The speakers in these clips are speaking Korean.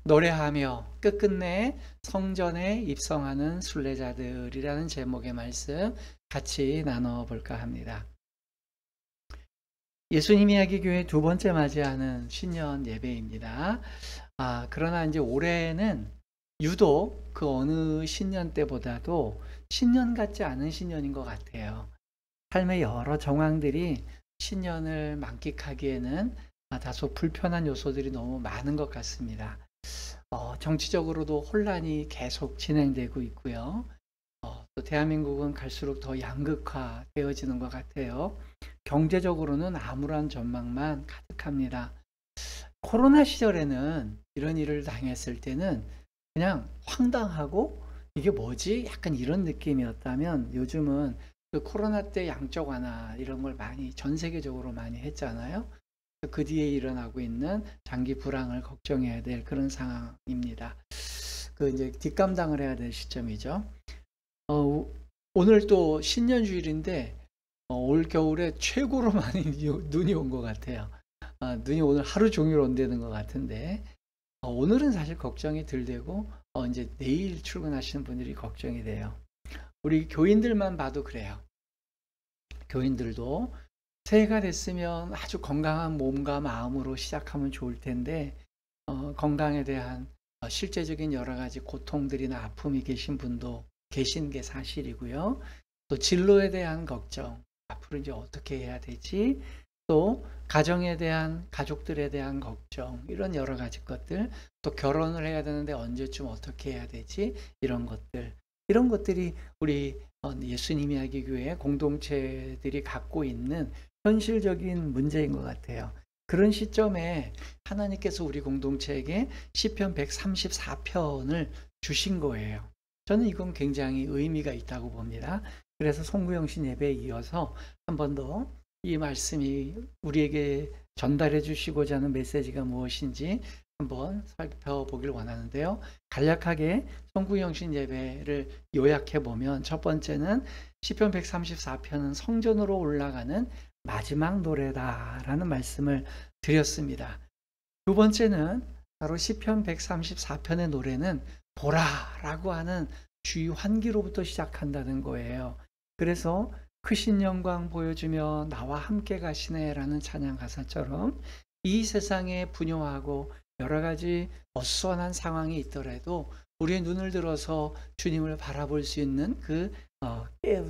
노래하며 끝끝내 성전에 입성하는 순례자들이라는 제목의 말씀 같이 나눠볼까 합니다. 예수님 이야기 교회 두 번째 맞이하는 신년 예배입니다. 그러나 이제 올해는 유독 그 어느 신년 때보다도 신년 같지 않은 신년인 것 같아요. 삶의 여러 정황들이 신년을 만끽하기에는 다소 불편한 요소들이 너무 많은 것 같습니다. 정치적으로도 혼란이 계속 진행되고 있고요. 또 대한민국은 갈수록 더 양극화되어지는 것 같아요. 경제적으로는 암울한 전망만 가득합니다. 코로나 시절에는 이런 일을 당했을 때는 그냥 황당하고 이게 뭐지? 약간 이런 느낌이었다면 요즘은 그 코로나 때 양적 완화 이런 걸 많이 전 세계적으로 많이 했잖아요. 그 뒤에 일어나고 있는 장기 불황을 걱정해야 될 그런 상황입니다. 그 이제 뒷감당을 해야 될 시점이죠. 오늘 또 신년주일인데 올 겨울에 최고로 많이 눈이 온 것 같아요. 눈이 오늘 하루 종일 온다는 것 같은데 오늘은 사실 걱정이 덜 되고 이제 내일 출근하시는 분들이 걱정이 돼요. 우리 교인들만 봐도 그래요. 교인들도 새해가 됐으면 아주 건강한 몸과 마음으로 시작하면 좋을 텐데 건강에 대한 실제적인 여러 가지 고통들이나 아픔이 계신 분도 계신 게 사실이고요. 또 진로에 대한 걱정, 앞으로 이제 어떻게 해야 되지? 또 가정에 대한, 가족들에 대한 걱정, 이런 여러 가지 것들, 또 결혼을 해야 되는데 언제쯤 어떻게 해야 되지? 이런 것들이 우리 예수님 이야기 교회 공동체들이 갖고 있는 현실적인 문제인 것 같아요. 그런 시점에 하나님께서 우리 공동체에게 시편 134편을 주신 거예요. 저는 이건 굉장히 의미가 있다고 봅니다. 그래서 송구영신 예배에 이어서 한 번 더 이 말씀이 우리에게 전달해 주시고자 하는 메시지가 무엇인지 한번 살펴보길 원하는데요. 간략하게 송구영신 예배를 요약해 보면 첫 번째는 시편 134편은 성전으로 올라가는 마지막 노래다라는 말씀을 드렸습니다. 두 번째는 바로 시편 134편의 노래는 보라라고 하는 주의 환기로부터 시작한다는 거예요. 그래서 크신 영광 보여주며 나와 함께 가시네라는 찬양 가사처럼 이 세상에 분요하고 여러 가지 어수선한 상황이 있더라도 우리의 눈을 들어서 주님을 바라볼 수 있는 그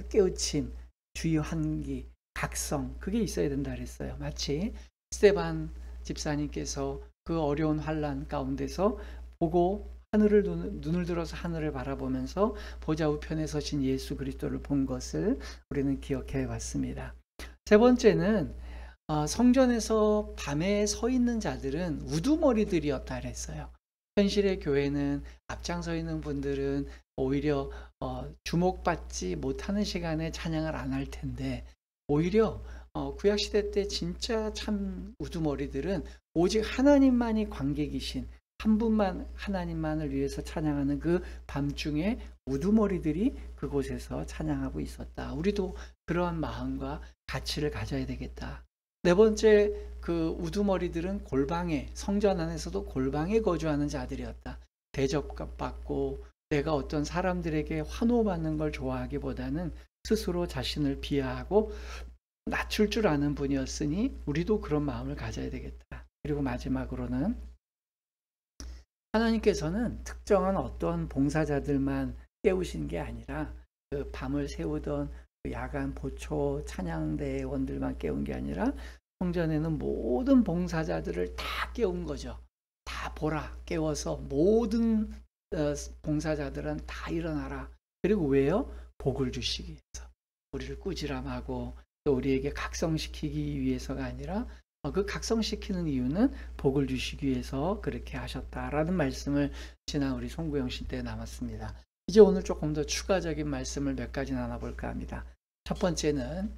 깨우침, 주의 환기, 각성, 그게 있어야 된다 그랬어요. 마치 스데반 집사님께서 그 어려운 환란 가운데서 보고 눈을 들어서 하늘을 바라보면서 보좌 우편에 서신 예수 그리스도를 본 것을 우리는 기억해 봤습니다. 세 번째는 성전에서 밤에 서 있는 자들은 우두머리들이었다 그랬어요. 현실의 교회는 앞장서 있는 분들은 오히려 주목받지 못하는 시간에 찬양을 안 할 텐데 오히려 구약시대 때 진짜 참 우두머리들은 오직 하나님만이 관객이신 한 분만 하나님만을 위해서 찬양하는 그 밤중에 우두머리들이 그곳에서 찬양하고 있었다. 우리도 그러한 마음과 가치를 가져야 되겠다. 네 번째, 그 우두머리들은 골방에, 성전 안에서도 골방에 거주하는 자들이었다. 대접받고 내가 어떤 사람들에게 환호받는 걸 좋아하기보다는 스스로 자신을 비하하고 낮출 줄 아는 분이었으니 우리도 그런 마음을 가져야 되겠다. 그리고 마지막으로는 하나님께서는 특정한 어떤 봉사자들만 깨우신 게 아니라 그 밤을 새우던 그 야간 보초 찬양대원들만 깨운 게 아니라 성전에는 모든 봉사자들을 다 깨운 거죠. 다 보라 깨워서 모든 봉사자들은 다 일어나라. 그리고 왜요? 복을 주시기 위해서. 우리를 꾸지람하고 또 우리에게 각성시키기 위해서가 아니라 그 각성시키는 이유는 복을 주시기 위해서 그렇게 하셨다라는 말씀을 지난 우리 송구영신 때 남았습니다. 이제 오늘 조금 더 추가적인 말씀을 몇 가지 나눠볼까 합니다. 첫 번째는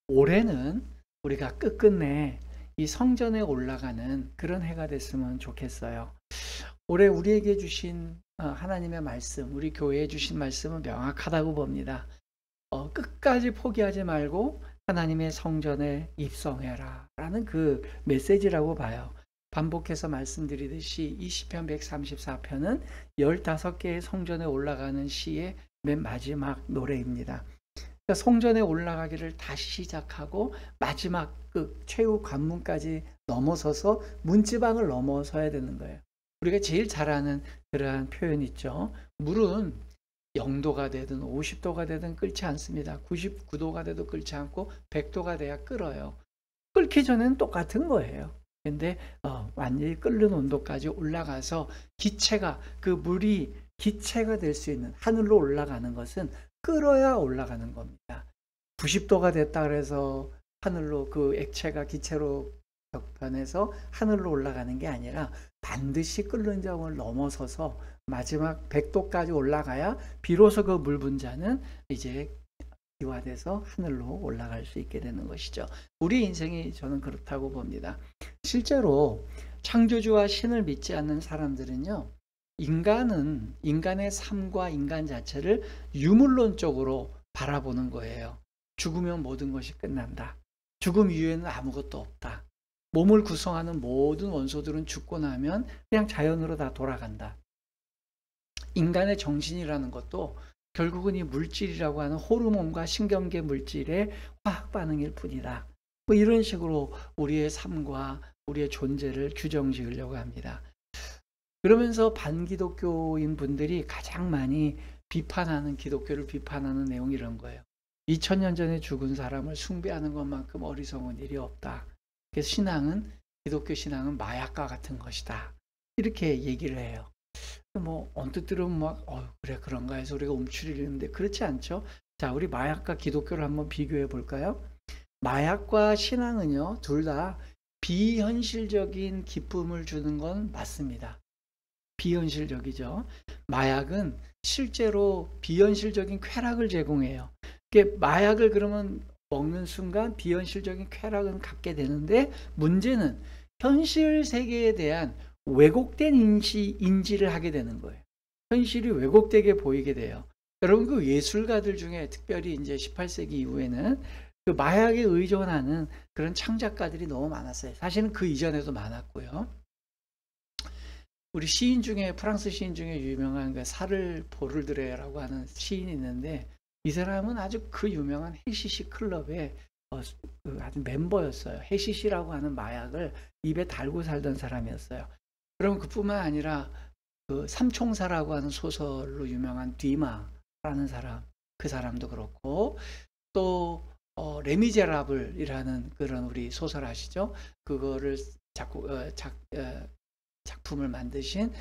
올해는 우리가 끝끝내 이 성전에 올라가는 그런 해가 됐으면 좋겠어요. 올해 우리에게 주신 하나님의 말씀, 우리 교회에 주신 말씀은 명확하다고 봅니다. 끝까지 포기하지 말고 하나님의 성전에 입성해라 라는 그 메시지라고 봐요. 반복해서 말씀드리듯이 이 시편 134편은 15개의 성전에 올라가는 시의 맨 마지막 노래입니다. 그러니까 성전에 올라가기를 다시 시작하고 마지막 그 최후 관문까지 넘어서서 문지방을 넘어서야 되는 거예요. 우리가 제일 잘 아는 그러한 표현 있죠. 물은 0도가 되든 50도가 되든 끓지 않습니다. 99도가 돼도 끓지 않고 100도가 돼야 끓어요. 끓기 전에는 똑같은 거예요. 근데 완전히 끓는 온도까지 올라가서 기체가, 그 물이 기체가 될 수 있는, 하늘로 올라가는 것은 끓어야 올라가는 겁니다. 90도가 됐다 그래서 하늘로, 그 액체가 기체로 격변해서 하늘로 올라가는 게 아니라 반드시 끓는 점을 넘어서서 마지막 100도까지 올라가야 비로소 그 물 분자는 이제 기화돼서 하늘로 올라갈 수 있게 되는 것이죠. 우리 인생이 저는 그렇다고 봅니다. 실제로 창조주와 신을 믿지 않는 사람들은요, 인간의 삶과 인간 자체를 유물론적으로 바라보는 거예요. 죽으면 모든 것이 끝난다. 죽음 이후에는 아무것도 없다. 몸을 구성하는 모든 원소들은 죽고 나면 그냥 자연으로 다 돌아간다. 인간의 정신이라는 것도 결국은 이 물질이라고 하는 호르몬과 신경계 물질의 화학 반응일 뿐이다. 뭐 이런 식으로 우리의 삶과 우리의 존재를 규정 지으려고 합니다. 그러면서 반기독교인 분들이 가장 많이 비판하는, 기독교를 비판하는 내용이 이런 거예요. 2000년 전에 죽은 사람을 숭배하는 것만큼 어리석은 일이 없다. 그래서 기독교 신앙은 마약과 같은 것이다. 이렇게 얘기를 해요. 뭐 언뜻 들으면 막 그래 그런가 해서 우리가 움츠리는데 그렇지 않죠. 자, 우리 마약과 기독교를 한번 비교해 볼까요? 마약과 신앙은요, 둘 다 비현실적인 기쁨을 주는 건 맞습니다. 비현실적이죠. 마약은 실제로 비현실적인 쾌락을 제공해요. 마약을 그러면 먹는 순간 비현실적인 쾌락은 갖게 되는데, 문제는 현실 세계에 대한 왜곡된 인지를 하게 되는 거예요. 현실이 왜곡되게 보이게 돼요. 여러분, 그 예술가들 중에 특별히 이제 18세기 이후에는 그 마약에 의존하는 그런 창작가들이 너무 많았어요. 사실은 그 이전에도 많았고요. 우리 시인 중에, 프랑스 시인 중에 유명한 그 사를 보르드레라고 하는 시인이 있는데, 이 사람은 아주 그 유명한 해시시 클럽의 아주 멤버였어요. 해시시라고 하는 마약을 입에 달고 살던 사람이었어요. 그럼 그뿐만 아니라 그 삼총사라고 하는 소설로 유명한 뒤마라는 사람, 그 사람도 그렇고, 또 레미제라블이라는 그런 우리 소설 아시죠? 그거를 작품을 만드신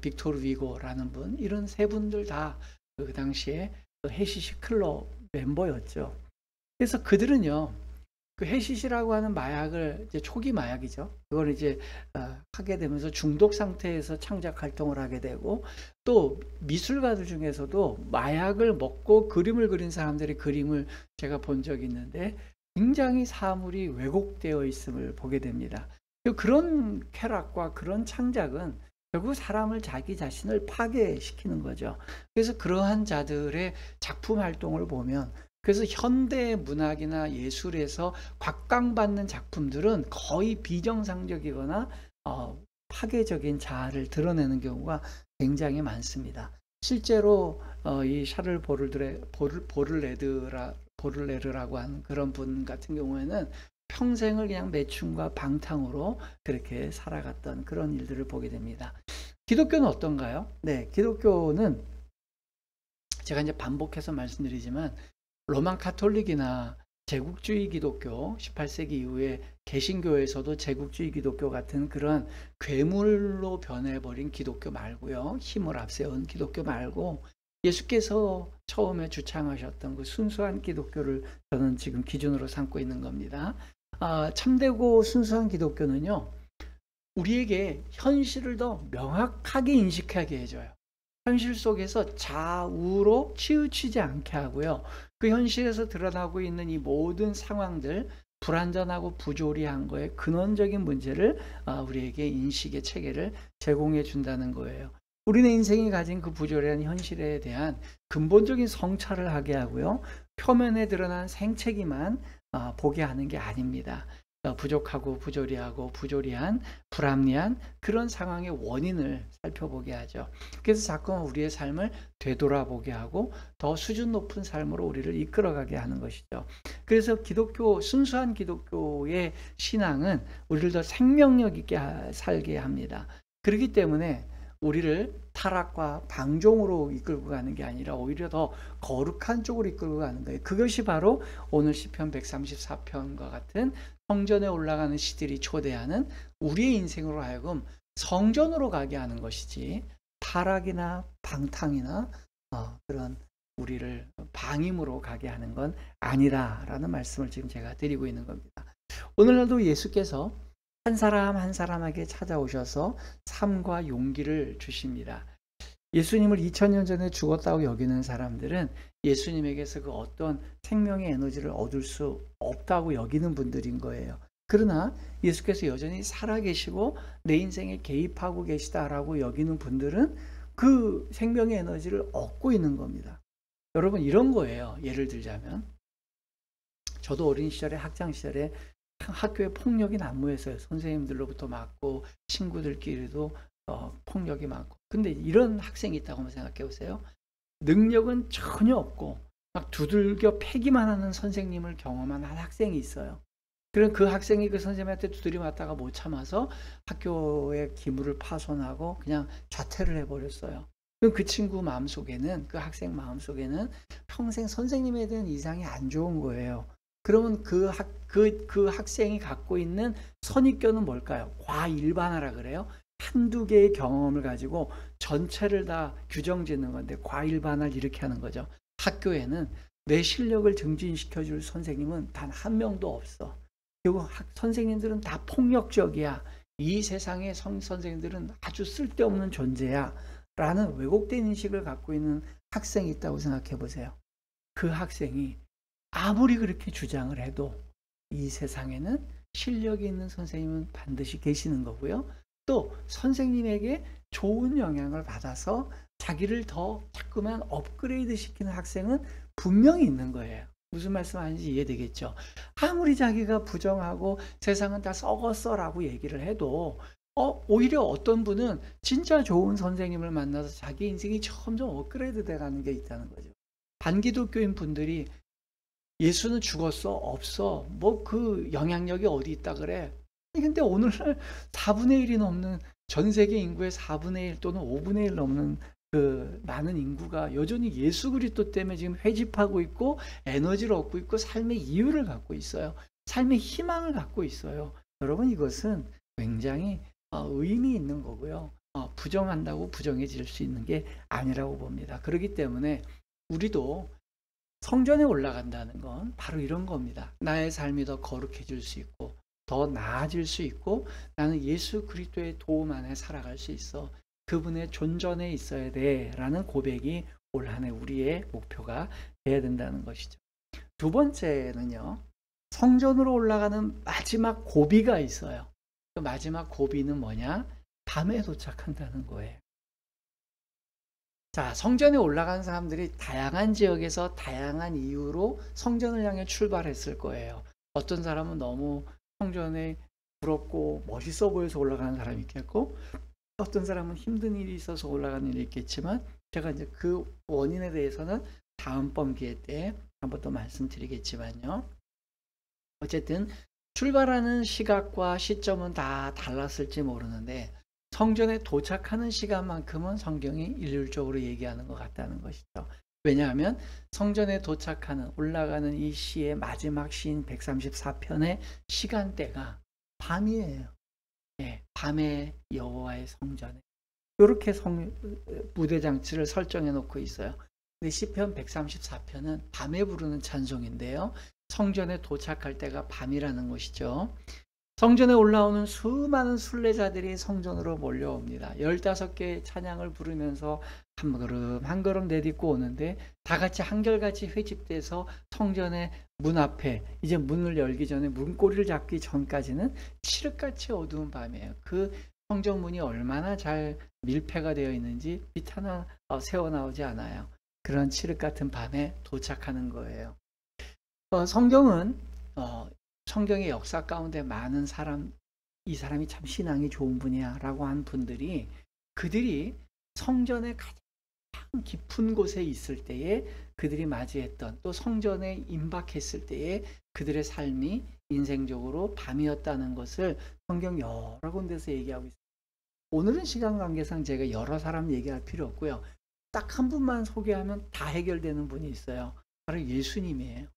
빅토르 위고라는 분, 이런 세 분들 다 그 당시에 해시시 클럽 멤버였죠. 그래서 그들은요, 그 해시시라고 하는 마약을, 이제 초기 마약이죠. 그걸 이제 하게 되면서 중독 상태에서 창작 활동을 하게 되고, 또 미술가들 중에서도 마약을 먹고 그림을 그린 사람들의 그림을 제가 본 적이 있는데 굉장히 사물이 왜곡되어 있음을 보게 됩니다. 그런 쾌락과 그런 창작은 결국 사람을, 자기 자신을 파괴시키는 거죠. 그래서 그러한 자들의 작품 활동을 보면, 그래서 현대 문학이나 예술에서 곽강받는 작품들은 거의 비정상적이거나 파괴적인 자아를 드러내는 경우가 굉장히 많습니다. 실제로 이 샤를 보를레르라고 하는 그런 분 같은 경우에는 평생을 그냥 매춘과 방탕으로 그렇게 살아갔던 그런 일들을 보게 됩니다. 기독교는 어떤가요? 네, 기독교는 제가 이제 반복해서 말씀드리지만, 로만 카톨릭이나 제국주의 기독교, 18세기 이후에 개신교에서도 제국주의 기독교 같은 그런 괴물로 변해버린 기독교 말고요, 힘을 앞세운 기독교 말고, 예수께서 처음에 주창하셨던 그 순수한 기독교를 저는 지금 기준으로 삼고 있는 겁니다. 참되고 순수한 기독교는요, 우리에게 현실을 더 명확하게 인식하게 해줘요. 현실 속에서 좌우로 치우치지 않게 하고요, 그 현실에서 드러나고 있는 이 모든 상황들, 불완전하고 부조리한 거에 근원적인 문제를 우리에게 인식의 체계를 제공해 준다는 거예요. 우리는 인생이 가진 그 부조리한 현실에 대한 근본적인 성찰을 하게 하고요, 표면에 드러난 생채기만 보게 하는 게 아닙니다. 부족하고 부조리하고 부조리한 불합리한 그런 상황의 원인을 살펴보게 하죠. 그래서 자꾸만 우리의 삶을 되돌아보게 하고 더 수준 높은 삶으로 우리를 이끌어가게 하는 것이죠. 그래서 순수한 기독교의 신앙은 우리를 더 생명력 있게 살게 합니다. 그렇기 때문에 우리를 타락과 방종으로 이끌고 가는 게 아니라 오히려 더 거룩한 쪽으로 이끌고 가는 거예요. 그것이 바로 오늘 시편 134편과 같은 성전에 올라가는 시들이 초대하는 우리의 인생으로 하여금 성전으로 가게 하는 것이지, 타락이나 방탕이나 그런 우리를 방임으로 가게 하는 건 아니다라는 말씀을 지금 제가 드리고 있는 겁니다. 오늘날도 예수께서 한 사람 한 사람에게 찾아오셔서 삶과 용기를 주십니다. 예수님을 2000년 전에 죽었다고 여기는 사람들은 예수님에게서 그 어떤 생명의 에너지를 얻을 수 없다고 여기는 분들인 거예요. 그러나 예수께서 여전히 살아계시고 내 인생에 개입하고 계시다라고 여기는 분들은 그 생명의 에너지를 얻고 있는 겁니다. 여러분, 이런 거예요. 예를 들자면 저도 어린 시절에, 학창 시절에 학교에 폭력이 난무했어요. 선생님들로부터 맞고 친구들끼리도 폭력이 많고. 근데 이런 학생이 있다고 한번 생각해 보세요. 능력은 전혀 없고 막 두들겨 패기만 하는 선생님을 경험한 한 학생이 있어요. 그럼 그 학생이 그 선생님한테 두드려 맞다가 못 참아서 학교의 기물을 파손하고 그냥 자퇴를 해버렸어요. 그럼 그 친구 마음속에는, 그 학생 마음속에는 평생 선생님에 대한 인상이 안 좋은 거예요. 그러면 그 학생이 갖고 있는 선입견은 뭘까요? 과일반화라 그래요. 한두 개의 경험을 가지고 전체를 다 규정짓는 건데 과일반화를 이렇게 하는 거죠. 학교에는 내 실력을 증진시켜줄 선생님은 단 한 명도 없어. 그리고 선생님들은 다 폭력적이야. 이 세상의 선생님들은 아주 쓸데없는 존재야. 라는 왜곡된 인식을 갖고 있는 학생이 있다고 생각해 보세요. 그 학생이 아무리 그렇게 주장을 해도 이 세상에는 실력이 있는 선생님은 반드시 계시는 거고요. 또 선생님에게 좋은 영향을 받아서 자기를 더 자꾸만 업그레이드 시키는 학생은 분명히 있는 거예요. 무슨 말씀하는지 이해되겠죠? 아무리 자기가 부정하고 세상은 다 썩었어 라고 얘기를 해도 오히려 어떤 분은 진짜 좋은 선생님을 만나서 자기 인생이 점점 업그레이드 돼가는 게 있다는 거죠. 반기독교인 분들이 예수는 죽었어? 없어? 뭐 그 영향력이 어디 있다 그래? 근데 오늘날 4분의 1이 넘는, 전 세계 인구의 4분의 1 또는 5분의 1 넘는 그 많은 인구가 여전히 예수 그리스도 때문에 지금 회집하고 있고 에너지를 얻고 있고 삶의 이유를 갖고 있어요. 삶의 희망을 갖고 있어요. 여러분, 이것은 굉장히 의미 있는 거고요. 부정한다고 부정해질 수 있는 게 아니라고 봅니다. 그렇기 때문에 우리도 성전에 올라간다는 건 바로 이런 겁니다. 나의 삶이 더 거룩해질 수 있고 더 나아질 수 있고 나는 예수 그리스도의 도움 안에 살아갈 수 있어. 그분의 존전에 있어야 돼 라는 고백이 올 한 해 우리의 목표가 돼야 된다는 것이죠. 두 번째는요, 성전으로 올라가는 마지막 고비가 있어요. 그 마지막 고비는 뭐냐? 밤에 도착한다는 거예요. 자, 성전에 올라간 사람들이 다양한 지역에서 다양한 이유로 성전을 향해 출발했을 거예요. 어떤 사람은 너무 성전에 부럽고 멋있어 보여서 올라가는 사람이 있겠고, 어떤 사람은 힘든 일이 있어서 올라가는 일이 있겠지만, 제가 이제 그 원인에 대해서는 다음번 기회 때 한번 더 말씀드리겠지만요. 어쨌든 출발하는 시각과 시점은 다 달랐을지 모르는데 성전에 도착하는 시간만큼은 성경이 일률적으로 얘기하는 것 같다는 것이죠. 왜냐하면 성전에 도착하는, 올라가는 이 시의 마지막 시인 134편의 시간대가 밤이에요. 예, 밤에 여호와의 성전에 이렇게 무대 장치를 설정해 놓고 있어요. 근데 시편 134편은 밤에 부르는 찬송인데요. 성전에 도착할 때가 밤이라는 것이죠. 성전에 올라오는 수많은 순례자들이 성전으로 몰려옵니다. 15개의 찬양을 부르면서 한 걸음 한 걸음 내딛고 오는데 다 같이 한결같이 회집돼서 성전의 문 앞에, 이제 문을 열기 전에 문고리를 잡기 전까지는 칠흑같이 어두운 밤이에요. 그 성전 문이 얼마나 잘 밀폐가 되어 있는지 빛 하나 새어나오지 않아요. 그런 칠흑 같은 밤에 도착하는 거예요. 성경은 성경의 역사 가운데 많은 이 사람이 참 신앙이 좋은 분이야 라고 한 분들이, 그들이 성전의 가장 깊은 곳에 있을 때에 그들이 맞이했던, 또 성전에 임박했을 때에 그들의 삶이 인생적으로 밤이었다는 것을 성경 여러 군데서 얘기하고 있습니다. 오늘은 시간 관계상 제가 여러 사람 얘기할 필요 없고요. 딱 한 분만 소개하면 다 해결되는 분이 있어요. 바로 예수님이에요.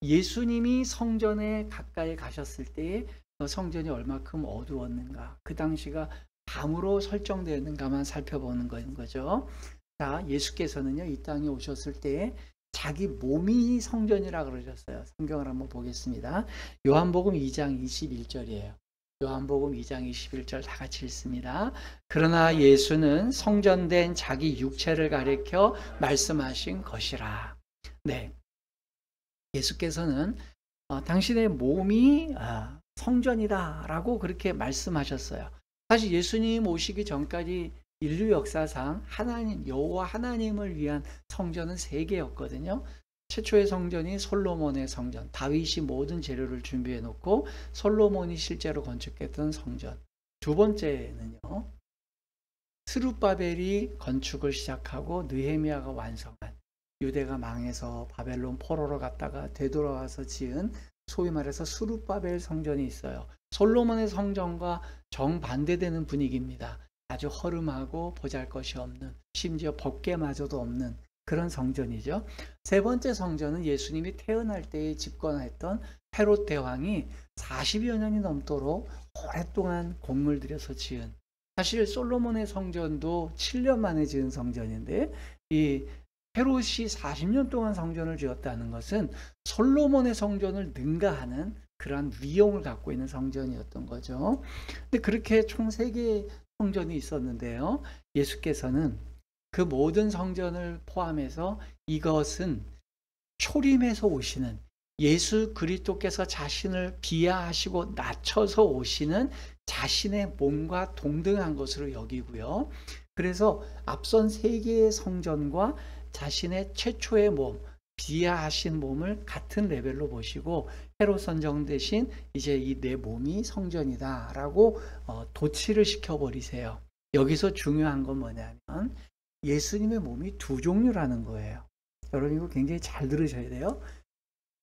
예수님이 성전에 가까이 가셨을 때에 성전이 얼마큼 어두웠는가, 그 당시가 밤으로 설정되었는가만 살펴보는 거죠. 자, 예수께서는요, 이 땅에 오셨을 때에 자기 몸이 성전이라 그러셨어요. 성경을 한번 보겠습니다. 요한복음 2장 21절이에요. 요한복음 2장 21절 다 같이 읽습니다. 그러나 예수는 성전된 자기 육체를 가리켜 말씀하신 것이라. 네, 예수께서는 당신의 몸이 성전이다 라고 그렇게 말씀하셨어요. 사실 예수님 오시기 전까지 인류 역사상 하나님, 여호와 하나님을 위한 성전은 3개였거든요. 최초의 성전이 솔로몬의 성전, 다윗이 모든 재료를 준비해 놓고 솔로몬이 실제로 건축했던 성전. 두 번째는요, 스룹바벨이 건축을 시작하고 느헤미야가 완성한, 유대가 망해서 바벨론 포로로 갔다가 되돌아와서 지은 소위 말해서 스룹바벨 성전이 있어요. 솔로몬의 성전과 정반대되는 분위기입니다. 아주 허름하고 보잘것이 없는, 심지어 법궤마저도 없는 그런 성전이죠. 세 번째 성전은 예수님이 태어날 때에 집권했던 헤롯 대왕이 40여 년이 넘도록 오랫동안 공을 들여서 지은, 사실 솔로몬의 성전도 7년 만에 지은 성전인데, 이 헤롯이 40년 동안 성전을 지었다는 것은 솔로몬의 성전을 능가하는 그러한 위용을 갖고 있는 성전이었던 거죠. 근데 그렇게 총 3개의 성전이 있었는데요, 예수께서는 그 모든 성전을 포함해서 이것은 초림해서 오시는, 예수 그리스도께서 자신을 비하하시고 낮춰서 오시는 자신의 몸과 동등한 것으로 여기고요. 그래서 앞선 3개의 성전과 자신의 최초의 몸, 비하하신 몸을 같은 레벨로 보시고 헤롯 선정 대신 이제 이 내 몸이 성전이다 라고 도치를 시켜버리세요. 여기서 중요한 건 뭐냐면 예수님의 몸이 2종류라는 거예요. 여러분 이거 굉장히 잘 들으셔야 돼요.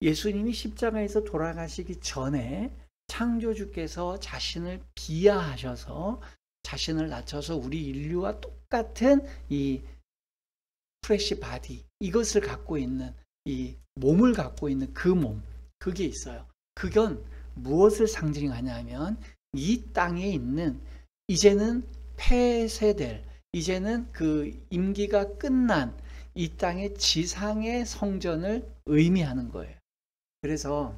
예수님이 십자가에서 돌아가시기 전에 창조주께서 자신을 비하하셔서 자신을 낮춰서 우리 인류와 똑같은 이 프레시 바디, 이것을 갖고 있는, 이 몸을 갖고 있는 그 몸, 그게 있어요. 그건 무엇을 상징하냐면 이 땅에 있는, 이제는 폐쇄될, 이제는 그 임기가 끝난 이 땅의 지상의 성전을 의미하는 거예요. 그래서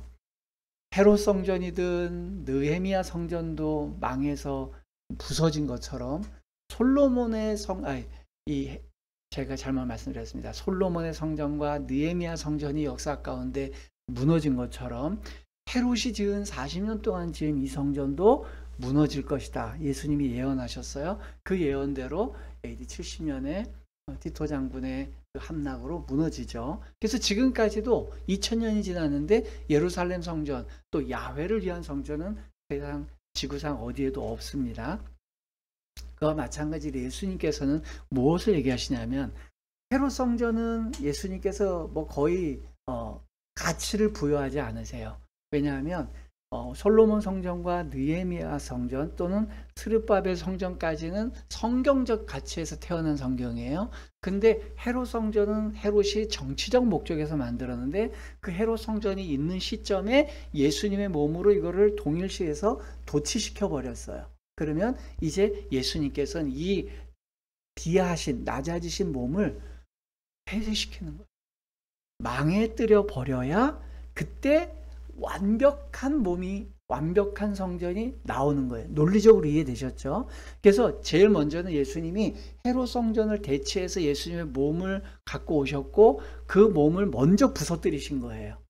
헤롯 성전이든 느헤미야 성전도 망해서 부서진 것처럼 솔로몬의 제가 잘못 말씀드렸습니다. 솔로몬의 성전과 느헤미야 성전이 역사 가운데 무너진 것처럼 헤롯이 지은 40년 동안 지은 이 성전도 무너질 것이다. 예수님이 예언하셨어요. 그 예언대로 AD 70년에 티토 장군의 그 함락으로 무너지죠. 그래서 지금까지도 2000년이 지났는데 예루살렘 성전, 또 야훼를 위한 성전은 세상 지구상 어디에도 없습니다. 그와 마찬가지로 예수님께서는 무엇을 얘기하시냐면 헤롯 성전은 예수님께서 뭐 거의 가치를 부여하지 않으세요. 왜냐하면 솔로몬 성전과 느헤미야 성전 또는 스룹바벨 성전까지는 성경적 가치에서 태어난 성경이에요. 근데 헤롯 성전은 헤롯이 정치적 목적에서 만들었는데 그 헤롯 성전이 있는 시점에 예수님의 몸으로 이거를 동일시해서 도치시켜 버렸어요. 그러면 이제 예수님께서는 이 비하하신, 낮아지신 몸을 폐쇄시키는 거예요. 망해뜨려 버려야 그때 완벽한 몸이, 완벽한 성전이 나오는 거예요. 논리적으로 이해되셨죠? 그래서 제일 먼저는 예수님이 헤롯 성전을 대체해서 예수님의 몸을 갖고 오셨고 그 몸을 먼저 부서뜨리신 거예요.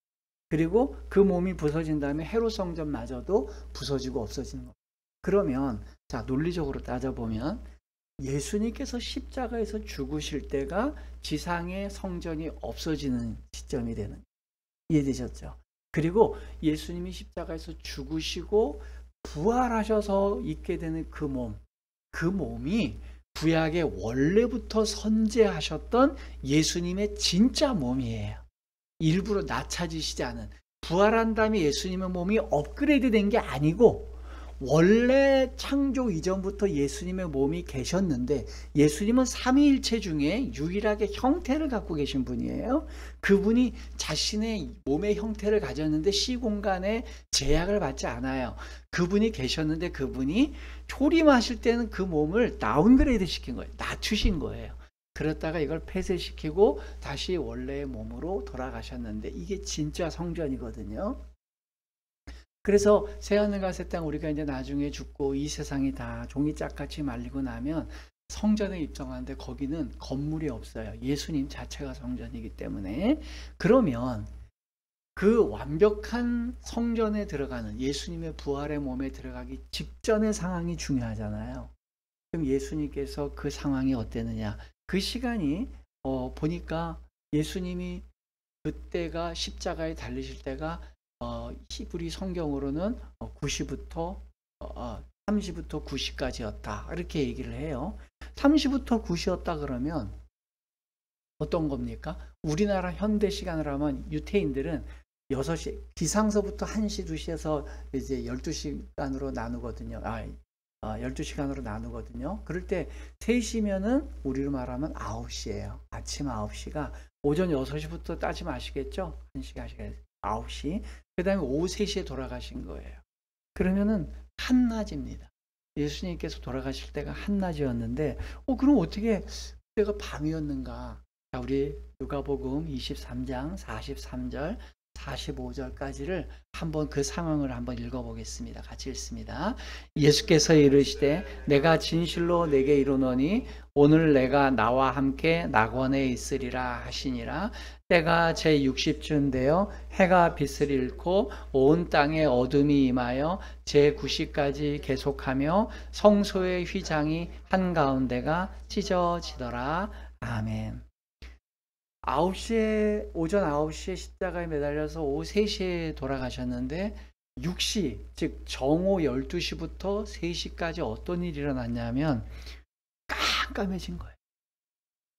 그리고 그 몸이 부서진 다음에 헤롯 성전마저도 부서지고 없어지는 거예요. 그러면 자, 논리적으로 따져보면 예수님께서 십자가에서 죽으실 때가 지상의 성전이 없어지는 시점이 되는, 이해되셨죠? 그리고 예수님이 십자가에서 죽으시고 부활하셔서 있게 되는 그 몸, 그 몸이 구약의 원래부터 선재하셨던 예수님의 진짜 몸이에요. 일부러 낮춰지시지 않은, 부활한 다음에 예수님의 몸이 업그레이드 된 게 아니고 원래 창조 이전부터 예수님의 몸이 계셨는데, 예수님은 삼위일체 중에 유일하게 형태를 갖고 계신 분이에요. 그분이 자신의 몸의 형태를 가졌는데 시공간에 제약을 받지 않아요. 그분이 계셨는데 그분이 초림하실 때는 그 몸을 다운그레이드 시킨 거예요. 낮추신 거예요. 그랬다가 이걸 폐쇄시키고 다시 원래의 몸으로 돌아가셨는데, 이게 진짜 성전이거든요. 그래서 새하늘과 새 땅, 우리가 이제 나중에 죽고 이 세상이 다 종이짝같이 말리고 나면 성전에 입성하는데 거기는 건물이 없어요. 예수님 자체가 성전이기 때문에. 그러면 그 완벽한 성전에 들어가는, 예수님의 부활의 몸에 들어가기 직전의 상황이 중요하잖아요. 그럼 예수님께서 그 상황이 어땠느냐? 그 시간이 보니까 예수님이 그때가 십자가에 달리실 때가 히브리 성경으로는 9시부터 3시부터 9시까지였다, 이렇게 얘기를 해요. 3시부터 9시였다 그러면 어떤 겁니까? 우리나라 현대 시간으로 하면 유태인들은 6시, 기상서부터 1시, 2시에서 이제 12시간으로 나누거든요. 12시간으로 나누거든요. 그럴 때 3시면은 우리로 말하면 9시예요. 아침 9시가 오전 6시부터 따지면 아시겠죠? 1시간, 9시. 그 다음에 오후 3시에 돌아가신 거예요. 그러면은 한낮입니다. 예수님께서 돌아가실 때가 한낮이었는데, 그럼 어떻게 그때가 밤이었는가? 자, 우리 누가복음 23장 43절 45절까지를 한번 그 상황을 한번 읽어보겠습니다. 같이 읽습니다. 예수께서 이르시되 내가 진실로 내게 이르노니 오늘 내가 나와 함께 낙원에 있으리라 하시니라. 때가 제60쯤 되어 해가 빛을 잃고 온 땅에 어둠이 임하여 제9시까지 계속하며 성소의 휘장이 한가운데가 찢어지더라. 아멘. 9시에, 오전 9시에 십자가에 매달려서 오후 3시에 돌아가셨는데 6시, 즉 정오 12시부터 3시까지 어떤 일이 일어났냐면 깜깜해진 거예요.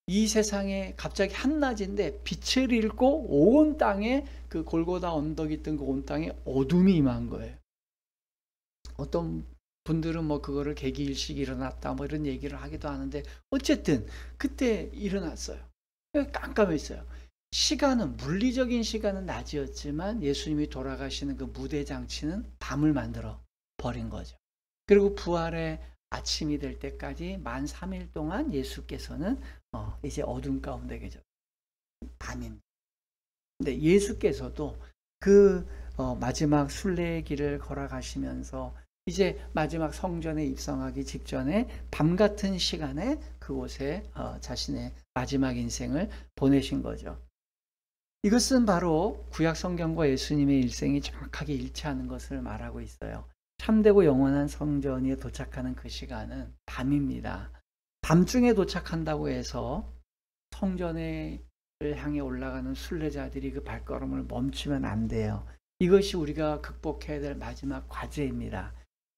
이 세상에 갑자기 한낮인데 빛을 잃고 온 땅에, 그 골고다 언덕이 있던 그 온 땅에 어둠이 임한 거예요. 어떤 분들은 뭐 그거를 개기일식이 일어났다 뭐 이런 얘기를 하기도 하는데, 어쨌든 그때 일어났어요. 깜깜했어요. 시간은, 물리적인 시간은 낮이었지만 예수님이 돌아가시는 그 무대 장치는 밤을 만들어 버린 거죠. 그리고 부활의 아침이 될 때까지 만 3일 동안 예수께서는 이제 어둠 가운데 계셨어요. 밤입니다. 근데 예수께서도 그 마지막 순례의 길을 걸어가시면서 이제 마지막 성전에 입성하기 직전에 밤 같은 시간에 그곳에 자신의 마지막 인생을 보내신 거죠. 이것은 바로 구약 성경과 예수님의 일생이 정확하게 일치하는 것을 말하고 있어요. 참되고 영원한 성전에 도착하는 그 시간은 밤입니다. 밤중에 도착한다고 해서 성전을 향해 올라가는 순례자들이 그 발걸음을 멈추면 안 돼요. 이것이 우리가 극복해야 될 마지막 과제입니다.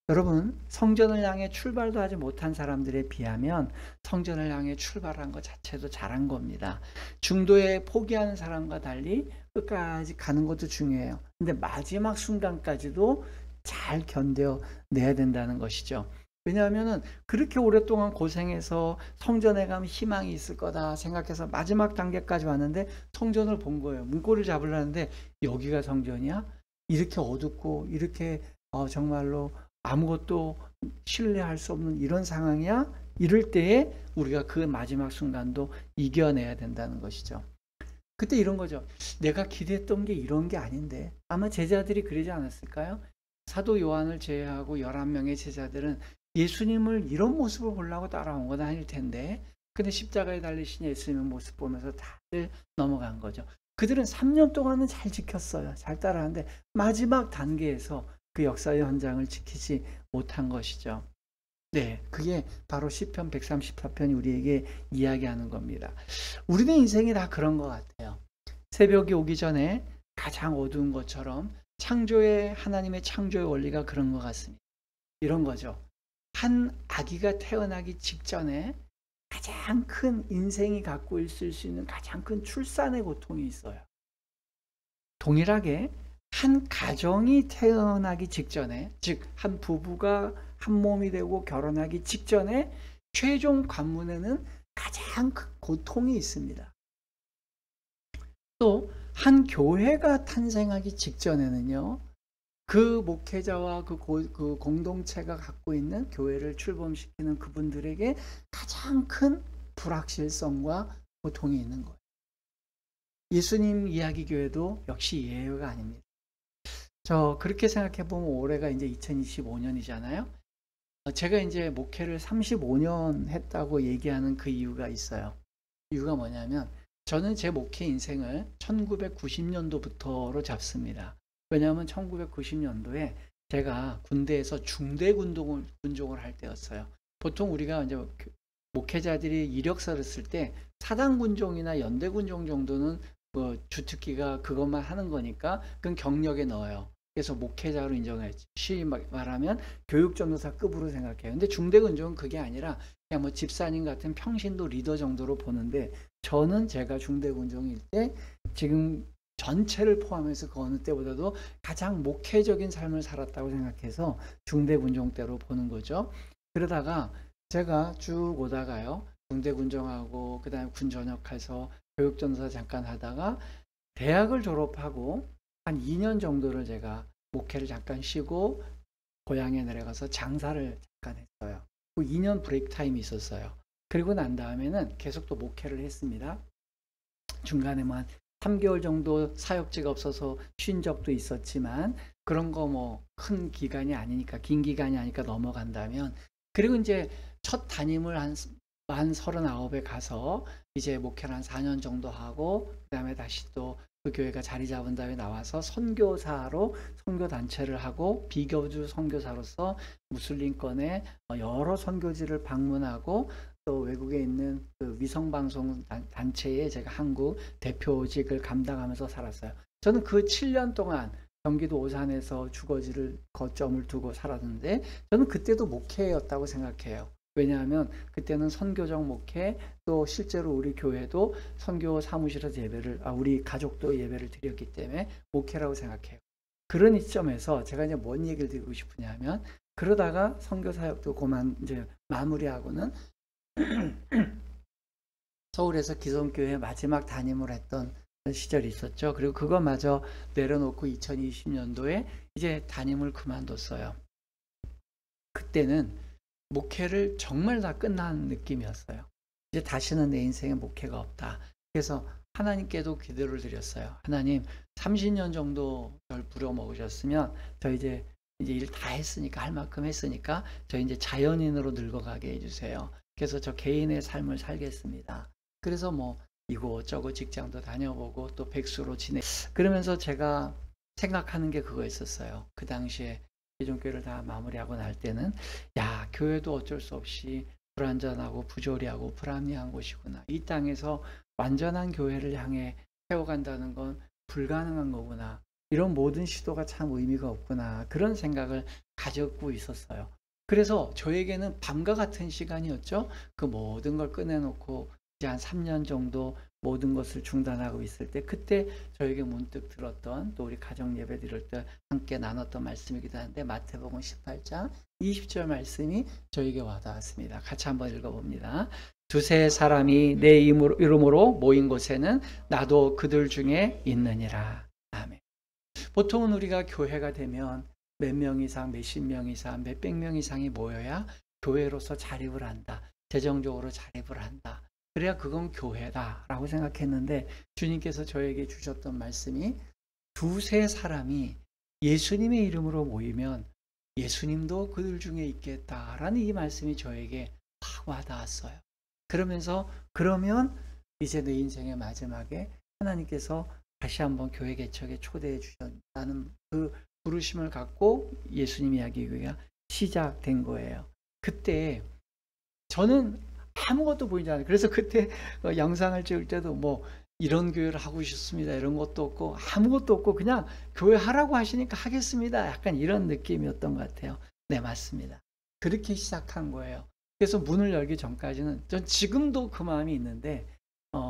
여러분, 성전을 향해 출발도 하지 못한 사람들에 비하면 성전을 향해 출발한 것 자체도 잘한 겁니다. 중도에 포기하는 사람과 달리 끝까지 가는 것도 중요해요. 근데 마지막 순간까지도 잘 견뎌내야 된다는 것이죠. 왜냐하면 그렇게 오랫동안 고생해서 성전에 가면 희망이 있을 거다 생각해서 마지막 단계까지 왔는데 성전을 본 거예요. 문고리를 잡으려는데 여기가 성전이야? 이렇게 어둡고 이렇게 정말로 아무것도 신뢰할 수 없는 이런 상황이야? 이럴 때에 우리가 그 마지막 순간도 이겨내야 된다는 것이죠. 그때 이런 거죠. 내가 기대했던 게 이런 게 아닌데. 아마 제자들이 그러지 않았을까요? 사도 요한을 제외하고 11명의 제자들은 예수님을 이런 모습을 보려고 따라온 건 아닐 텐데, 근데 십자가에 달리신 예수님의 모습 보면서 다들 넘어간 거죠. 그들은 3년 동안은 잘 지켰어요. 잘 따라하는데 마지막 단계에서 그 역사의 현장을 지키지 못한 것이죠. 네, 그게 바로 시편 134편이 우리에게 이야기하는 겁니다. 우리의 인생이 다 그런 것 같아요. 새벽이 오기 전에 가장 어두운 것처럼 창조의 하나님의 창조의 원리가 그런 것 같습니다. 이런 거죠. 한 아기가 태어나기 직전에 가장 큰 인생이 갖고 있을 수 있는 가장 큰 출산의 고통이 있어요. 동일하게 한 가정이 태어나기 직전에, 즉 한 부부가 한 몸이 되고 결혼하기 직전에 최종 관문에는 가장 큰 고통이 있습니다. 또 한 교회가 탄생하기 직전에는요, 그 목회자와 그 공동체가 갖고 있는 교회를 출범시키는 그분들에게 가장 큰 불확실성과 고통이 있는 거예요. 예수님 이야기 교회도 역시 예외가 아닙니다. 저 그렇게 생각해 보면 올해가 이제 2025년이잖아요. 제가 이제 목회를 35년 했다고 얘기하는 그 이유가 있어요. 이유가 뭐냐면 저는 제 목회 인생을 1990년도부터로 잡습니다. 왜냐하면 1990년도에 제가 군대에서 중대 군종을 할 때였어요. 보통 우리가 이제 목회자들이 이력서를 쓸 때 사단 군종이나 연대 군종 정도는 주특기가 그것만 하는 거니까 그건 경력에 넣어요. 그래서 목회자로 인정했지. 쉬이 말하면 교육전도사급으로 생각해요. 근데 중대 군종은 그게 아니라 그냥 뭐 집사님 같은 평신도 리더 정도로 보는데, 저는 제가 중대 군종일 때 지금 전체를 포함해서 그 어느 때보다도 가장 목회적인 삶을 살았다고 생각해서 중대 군종 때로 보는 거죠. 그러다가 제가 쭉 오다가요, 중대 군종하고 그 다음에 군 전역해서 교육전도사 잠깐 하다가 대학을 졸업하고 한 2년 정도를 제가 목회를 잠깐 쉬고 고향에 내려가서 장사를 잠깐 했어요. 그 2년 브레이크 타임이 있었어요. 그리고 난 다음에는 계속 또 목회를 했습니다. 중간에만 3개월 정도 사역지가 없어서 쉰 적도 있었지만 그런 거 뭐 큰 기간이 아니니까, 긴 기간이 아니니까 넘어간다면, 그리고 이제 첫 담임을 한 39에 가서 이제 목회를 한 4년 정도 하고 그다음에 다시 또 그 교회가 자리 잡은 다음에 나와서 선교사로 선교단체를 하고 비교주 선교사로서 무슬림권의 여러 선교지를 방문하고 또 외국에 있는 그 위성방송 단체에 제가 한국 대표직을 감당하면서 살았어요. 저는 그 7년 동안 경기도 오산에서 주거지를 거점을 두고 살았는데 저는 그때도 목회였다고 생각해요. 왜냐하면 그때는 선교적 목회, 또 실제로 우리 교회도 선교 사무실에서 우리 가족도 예배를 드렸기 때문에 목회라고 생각해요. 그런 시점에서 제가 이제 뭔 얘기를 드리고 싶으냐면, 그러다가 선교 사역도 이제 마무리하고는 서울에서 기성교회 마지막 담임을 했던 시절이 있었죠. 그리고 그거마저 내려놓고 2020년도에 이제 담임을 그만뒀어요. 그때는 목회를 정말 다 끝난 느낌이었어요. 이제 다시는 내 인생에 목회가 없다. 그래서 하나님께도 기도를 드렸어요. 하나님, 30년 정도 저를 부려먹으셨으면 저 이제 일 다 했으니까, 할 만큼 했으니까 저 이제 자연인으로 늙어가게 해주세요. 그래서 저 개인의 삶을 살겠습니다. 그래서 뭐 이곳저곳 직장도 다녀보고 또 백수로 그러면서 제가 생각하는 게 그거 있었어요. 그 당시에 기존교회를 다 마무리하고 날 때는, 야, 교회도 어쩔 수 없이 불완전하고 부조리하고 불합리한 곳이구나. 이 땅에서 완전한 교회를 향해 세워간다는 건 불가능한 거구나. 이런 모든 시도가 참 의미가 없구나. 그런 생각을 가지고 있었어요. 그래서 저에게는 밤과 같은 시간이었죠. 그 모든 걸 꺼내놓고 이제 한 3년 정도 모든 것을 중단하고 있을 때, 그때 저에게 문득 들었던, 또 우리 가정 예배 드릴 때 함께 나눴던 말씀이기도 한데, 마태복음 18장 20절 말씀이 저에게 와닿았습니다. 같이 한번 읽어봅니다. 두세 사람이 내 이름으로 모인 곳에는 나도 그들 중에 있느니라. 아멘. 보통은 우리가 교회가 되면 몇 명 이상, 몇십 명 이상, 몇백 명 이상이 모여야 교회로서 자립을 한다. 재정적으로 자립을 한다. 그래야 그건 교회다라고 생각했는데, 주님께서 저에게 주셨던 말씀이 두세 사람이 예수님의 이름으로 모이면 예수님도 그들 중에 있겠다라는 이 말씀이 저에게 확 와닿았어요. 그러면 이제 내 인생의 마지막에 하나님께서 다시 한번 교회 개척에 초대해 주셨다는 그 부르심을 갖고 예수님 이야기가 시작된 거예요. 그때 저는 아무것도 보이지 않아요. 그래서 그때 영상을 찍을 때도 뭐 이런 교회를 하고 싶습니다. 이런 것도 없고 아무것도 없고 그냥 교회 하라고 하시니까 하겠습니다. 약간 이런 느낌이었던 것 같아요. 네, 맞습니다. 그렇게 시작한 거예요. 그래서 문을 열기 전까지는 전 지금도 그 마음이 있는데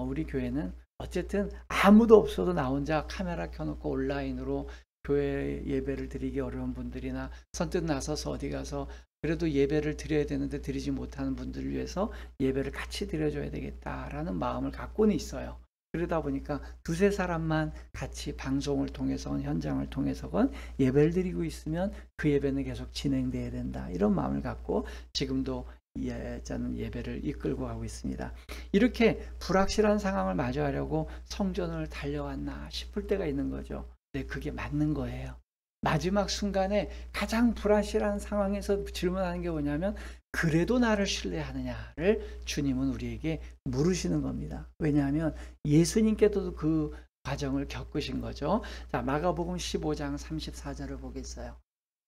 우리 교회는 어쨌든 아무도 없어도 나 혼자 카메라 켜놓고 온라인으로 교회 예배를 드리기 어려운 분들이나 선뜻 나서서 어디 가서 그래도 예배를 드려야 되는데 드리지 못하는 분들을 위해서 예배를 같이 드려줘야 되겠다라는 마음을 갖고는 있어요. 그러다 보니까 두세 사람만 같이 방송을 통해서건 현장을 통해서건 예배를 드리고 있으면 그 예배는 계속 진행돼야 된다. 이런 마음을 갖고 지금도 저는 예배를 이끌고 가고 있습니다. 이렇게 불확실한 상황을 마주하려고 성전을 달려왔나 싶을 때가 있는 거죠. 네, 그게 맞는 거예요. 마지막 순간에 가장 불확실한 상황에서 질문하는 게 뭐냐면 그래도 나를 신뢰하느냐를 주님은 우리에게 물으시는 겁니다. 왜냐하면 예수님께서도 그 과정을 겪으신 거죠. 자, 마가복음 15장 34절을 보겠어요.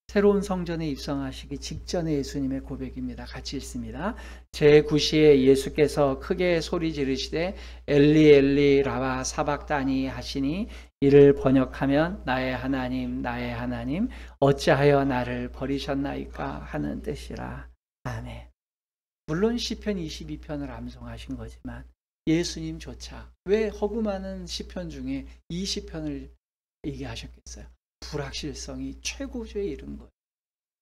새로운 성전에 입성하시기 직전의 예수님의 고백입니다. 같이 읽습니다. 제9시에 예수께서 크게 소리 지르시되 엘리 엘리 라와 사박다니 하시니 이를 번역하면 나의 하나님 어찌하여 나를 버리셨나이까 하는 뜻이라. 아멘. 물론 시편 22편을 암송하신 거지만 예수님조차 왜 허구 많은 시편 중에 이 시편을 얘기하셨겠어요? 불확실성이 최고조에 이른 거예요.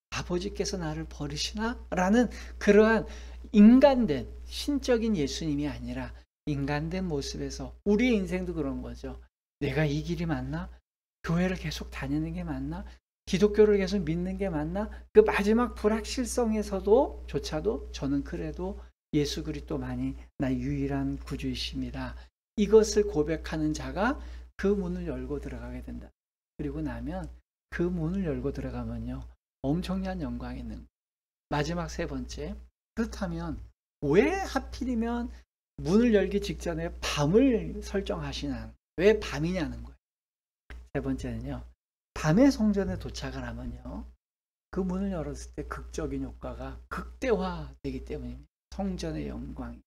아버지께서 나를 버리시나? 라는 그러한 인간된 신적인 예수님이 아니라 인간된 모습에서 우리의 인생도 그런 거죠. 내가 이 길이 맞나? 교회를 계속 다니는 게 맞나? 기독교를 계속 믿는 게 맞나? 그 마지막 불확실성에서도 조차도 저는 그래도 예수 그리스도만이 나의 유일한 구주이십니다. 이것을 고백하는 자가 그 문을 열고 들어가게 된다. 그리고 나면 그 문을 열고 들어가면요. 엄청난 영광이 있는 거예요. 마지막 세 번째. 그렇다면 왜 하필이면 문을 열기 직전에 밤을 설정하시나? 왜 밤이냐는 거예요. 세 번째는요. 밤에 성전에 도착을 하면요. 그 문을 열었을 때 극적인 효과가 극대화되기 때문입니다. 성전의 영광이.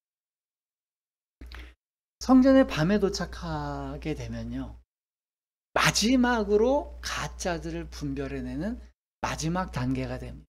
성전에 밤에 도착하게 되면요. 마지막으로 가짜들을 분별해내는 마지막 단계가 됩니다.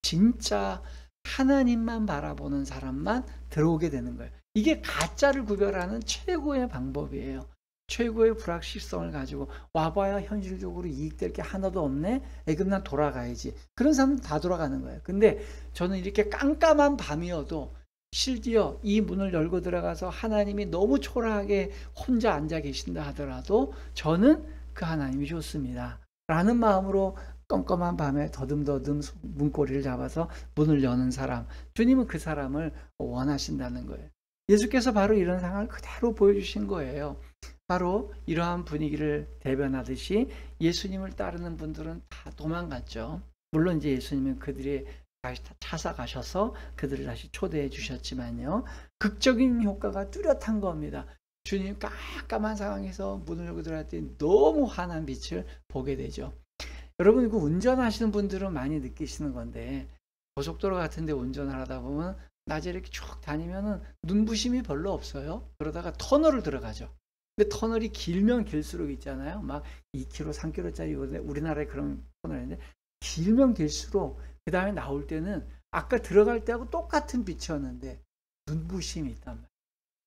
진짜 하나님만 바라보는 사람만 들어오게 되는 거예요. 이게 가짜를 구별하는 최고의 방법이에요. 최고의 불확실성을 가지고 와봐야 현실적으로 이익될 게 하나도 없네. 그럼 난 돌아가야지. 그런 사람은 다 돌아가는 거예요. 근데 저는 이렇게 깜깜한 밤이어도 실제로 이 문을 열고 들어가서 하나님이 너무 초라하게 혼자 앉아 계신다 하더라도 저는 그 하나님이 좋습니다. 라는 마음으로 껌껌한 밤에 더듬더듬 문고리를 잡아서 문을 여는 사람, 주님은 그 사람을 원하신다는 거예요. 예수께서 바로 이런 상황을 그대로 보여주신 거예요. 바로 이러한 분위기를 대변하듯이 예수님을 따르는 분들은 다 도망갔죠. 물론 이제 예수님은 그들이 다시 찾아가셔서 그들을 다시 초대해 주셨지만요. 극적인 효과가 뚜렷한 겁니다. 주님 깜깜한 상황에서 문을 열고 들어갈 때 너무 환한 빛을 보게 되죠. 여러분, 그 운전하시는 분들은 많이 느끼시는 건데 고속도로 같은 데 운전을 하다 보면 낮에 이렇게 쭉 다니면은 눈부심이 별로 없어요. 그러다가 터널을 들어가죠. 근데 터널이 길면 길수록 있잖아요. 막 2km, 3km짜리 우리나라에 그런 터널인데 길면 길수록 그 다음에 나올 때는 아까 들어갈 때하고 똑같은 빛이었는데 눈부심이 있단 말이에요.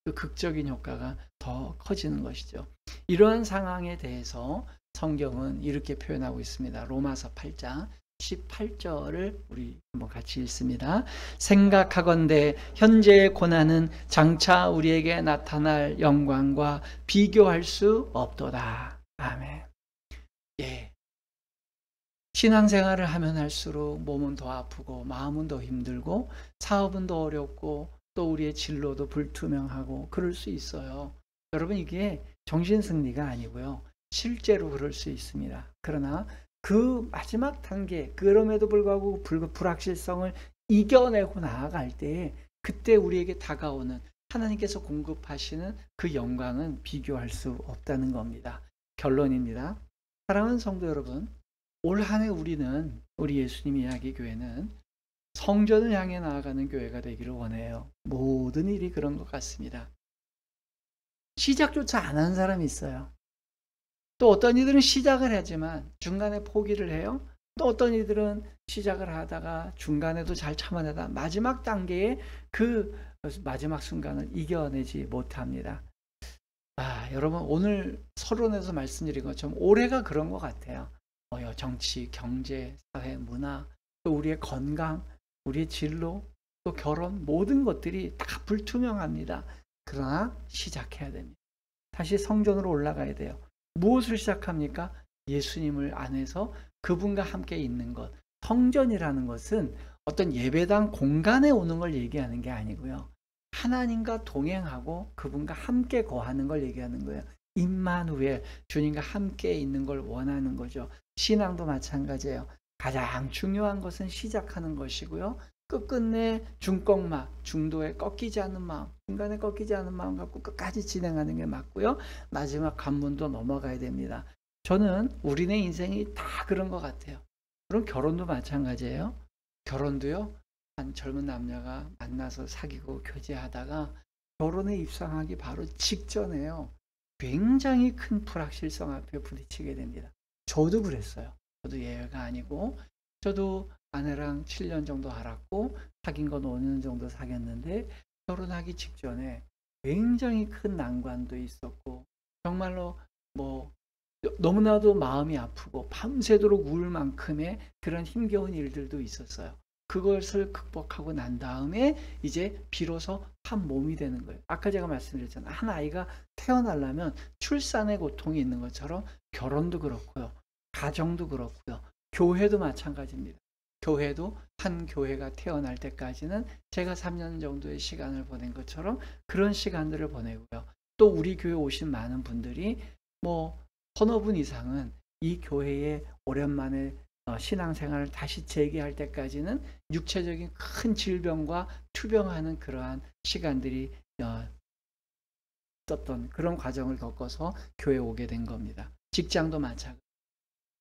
그 극적인 효과가 더 커지는 것이죠. 이러한 상황에 대해서 성경은 이렇게 표현하고 있습니다. 로마서 8장 18절을 우리 한번 같이 읽습니다. 생각하건대 현재의 고난은 장차 우리에게 나타날 영광과 비교할 수 없도다. 아멘. 예. 신앙생활을 하면 할수록 몸은 더 아프고 마음은 더 힘들고 사업은 더 어렵고 또 우리의 진로도 불투명하고 그럴 수 있어요. 여러분, 이게 정신승리가 아니고요. 실제로 그럴 수 있습니다. 그러나 그 마지막 단계, 그럼에도 불구하고 불확실성을 이겨내고 나아갈 때에 그때 우리에게 다가오는 하나님께서 공급하시는 그 영광은 비교할 수 없다는 겁니다. 결론입니다. 사랑하는 성도 여러분, 올 한 해 우리는 우리 예수님 이야기 교회는 성전을 향해 나아가는 교회가 되기를 원해요. 모든 일이 그런 것 같습니다. 시작조차 안 하는 사람이 있어요. 또 어떤 이들은 시작을 하지만 중간에 포기를 해요. 또 어떤 이들은 시작을 하다가 중간에도 잘 참아내다 마지막 단계에 그 마지막 순간을 이겨내지 못합니다. 여러분 오늘 서론에서 말씀드린 것처럼 올해가 그런 것 같아요. 정치, 경제, 사회, 문화, 또 우리의 건강, 우리의 진로, 또 결혼 모든 것들이 다 불투명합니다. 그러나 시작해야 됩니다. 다시 성전으로 올라가야 돼요. 무엇을 시작합니까? 예수님을 안에서 그분과 함께 있는 것. 성전이라는 것은 어떤 예배당 공간에 오는 걸 얘기하는 게 아니고요. 하나님과 동행하고 그분과 함께 거하는 걸 얘기하는 거예요. 임마누엘, 주님과 함께 있는 걸 원하는 거죠. 신앙도 마찬가지예요. 가장 중요한 것은 시작하는 것이고요. 끝끝내 중꺾막, 중도에 꺾이지 않는 마음, 중간에 꺾이지 않는 마음 갖고 끝까지 진행하는 게 맞고요. 마지막 관문도 넘어가야 됩니다. 저는 우리네 인생이 다 그런 것 같아요. 그럼 결혼도 마찬가지예요. 결혼도요. 한 젊은 남녀가 만나서 사귀고 교제하다가 결혼에 입성하기 바로 직전에요. 굉장히 큰 불확실성 앞에 부딪히게 됩니다. 저도 그랬어요. 저도 예외가 아니고 저도 아내랑 7년 정도 알았고 사귄 건 5년 정도 사귀었는데 결혼하기 직전에 굉장히 큰 난관도 있었고 정말로 뭐 너무나도 마음이 아프고 밤새도록 울 만큼의 그런 힘겨운 일들도 있었어요. 그것을 극복하고 난 다음에 이제 비로소 한 몸이 되는 거예요. 아까 제가 말씀드렸잖아요. 한 아이가 태어나려면 출산의 고통이 있는 것처럼 결혼도 그렇고요. 가정도 그렇고요. 교회도 마찬가지입니다. 교회도 한 교회가 태어날 때까지는 제가 3년 정도의 시간을 보낸 것처럼 그런 시간들을 보내고요. 또 우리 교회 오신 많은 분들이 뭐 서너 분 이상은 이 교회에 오랜만에 신앙생활을 다시 재개할 때까지는 육체적인 큰 질병과 투병하는 그러한 시간들이 있었던 그런 과정을 겪어서 교회에 오게 된 겁니다. 직장도 마찬가지,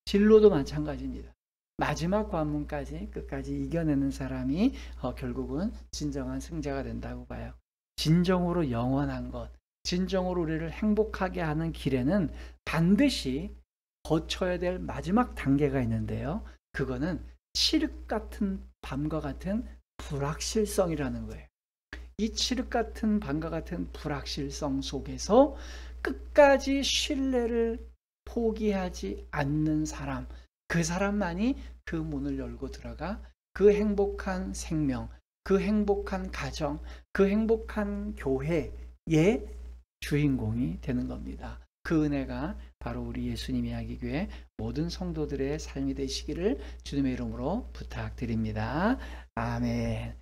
진로도 마찬가지입니다. 마지막 관문까지 끝까지 이겨내는 사람이 결국은 진정한 승자가 된다고 봐요. 진정으로 영원한 것, 진정으로 우리를 행복하게 하는 길에는 반드시 거쳐야 될 마지막 단계가 있는데요. 그거는 칠흑 같은 밤과 같은 불확실성이라는 거예요. 이 칠흑 같은 밤과 같은 불확실성 속에서 끝까지 신뢰를 포기하지 않는 사람, 그 사람만이 그 문을 열고 들어가 그 행복한 생명, 그 행복한 가정, 그 행복한 교회의 주인공이 되는 겁니다. 그 은혜가 바로 우리 예수님 이야기교회 모든 성도들의 삶이 되시기를 주님의 이름으로 부탁드립니다. 아멘.